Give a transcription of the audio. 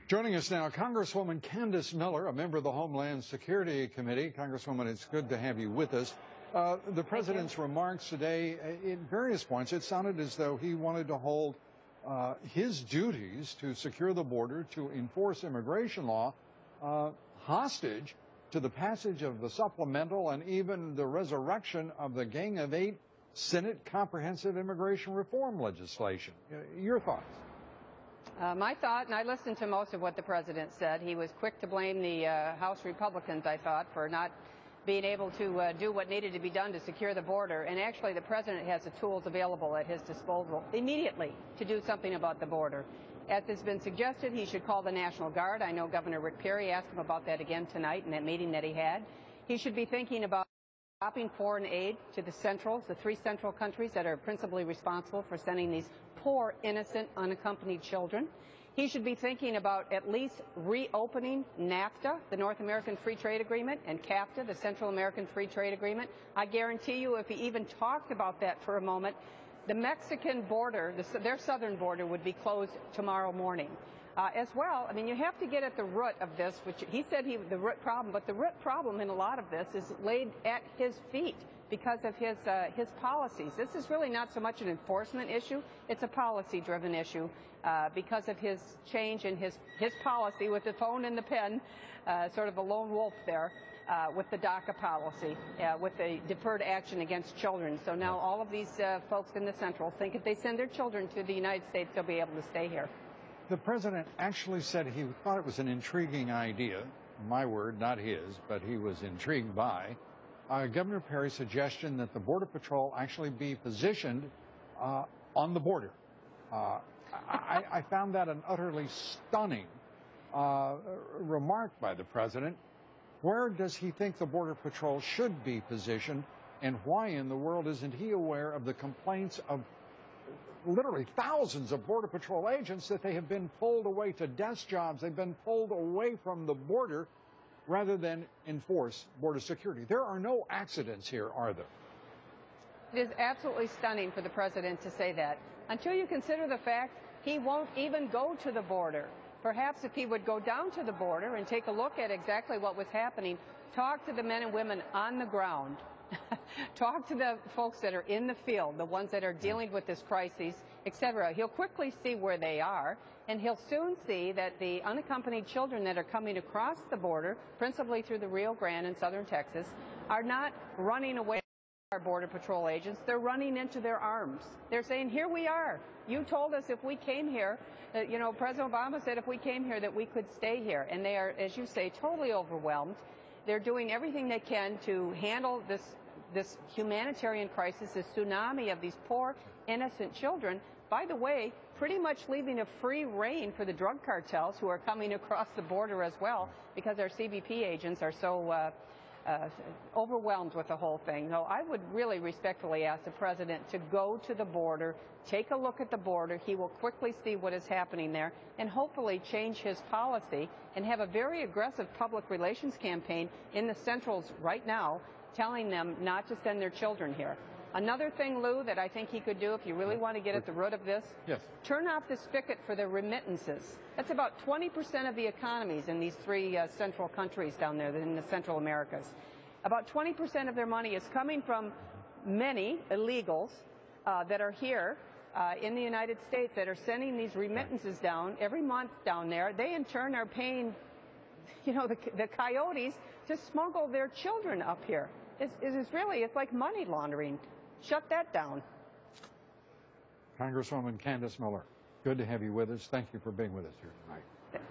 Joining us now, Congresswoman Candice Miller, a member of the Homeland Security Committee. Congresswoman, it's good to have you with us. The President's remarks today, in various points, it sounded as though he wanted to hold his duties to secure the border, to enforce immigration law, hostage to the passage of the supplemental and even the resurrection of the Gang of Eight Senate Comprehensive Immigration Reform legislation. Your thoughts? My thought, and I listened to most of what the President said, he was quick to blame the House Republicans, I thought, for not being able to do what needed to be done to secure the border. And actually, the President has the tools available at his disposal immediately to do something about the border. As has been suggested, he should call the National Guard. I know Governor Rick Perry asked him about that again tonight in that meeting that he had. He should be thinking about stopping foreign aid to the centrals, the three central countries that are principally responsible for sending these poor, innocent, unaccompanied children. He should be thinking about at least reopening NAFTA, the North American Free Trade Agreement, and CAFTA, the Central American Free Trade Agreement. I guarantee you, if he even talked about that for a moment, the Mexican border, their southern border, would be closed tomorrow morning. As well, I mean, you have to get at the root of this, which he said the root problem, but the root problem in a lot of this is laid at his feet because of his policies. This is really not so much an enforcement issue, it's a policy-driven issue because of his change in his policy with the phone and the pen, sort of a lone wolf there. With the DACA policy, with the deferred action against children. So now all of these folks in the Central think if they send their children to the United States, they'll be able to stay here. The President actually said he thought it was an intriguing idea, my word, not his, but he was intrigued by Governor Perry's suggestion that the Border Patrol actually be positioned on the border. I found that an utterly stunning remark by the President. Where does he think the Border Patrol should be positioned, and why in the world isn't he aware of the complaints of literally thousands of Border Patrol agents that they have been pulled away to desk jobs, they've been pulled away from the border rather than enforce border security? There are no accidents here, are there? It is absolutely stunning for the President to say that, until you consider the fact he won't even go to the border. Perhaps if he would go down to the border and take a look at exactly what was happening, talk to the men and women on the ground, talk to the folks that are in the field, the ones that are dealing with this crisis, etc. He'll quickly see where they are, and he'll soon see that the unaccompanied children that are coming across the border, principally through the Rio Grande in southern Texas, are not running away from our Border Patrol agents. They're running into their arms. They're saying, here we are. You told us if we came here, you know, President Obama said if we came here that we could stay here. And they are, as you say, totally overwhelmed. They're doing everything they can to handle this humanitarian crisis, this tsunami of these poor, innocent children. By the way, pretty much leaving a free rein for the drug cartels who are coming across the border as well, because our CBP agents are so overwhelmed with the whole thing. So I would really respectfully ask the President to go to the border, take a look at the border. He will quickly see what is happening there and hopefully change his policy and have a very aggressive public relations campaign in the Centrals right now, telling them not to send their children here. Another thing, Lou, that I think he could do if you really want to get at the root of this, yes, turn off the spigot for the remittances. That's about 20% of the economies in these three central countries down there, in the Central Americas. About 20% of their money is coming from many illegals that are here in the United States that are sending these remittances down every month down there. They, in turn, are paying, you know, the coyotes to smuggle their children up here. It's like money laundering. Shut that down. Congresswoman Candice Miller, good to have you with us. Thank you for being with us here tonight. Thanks.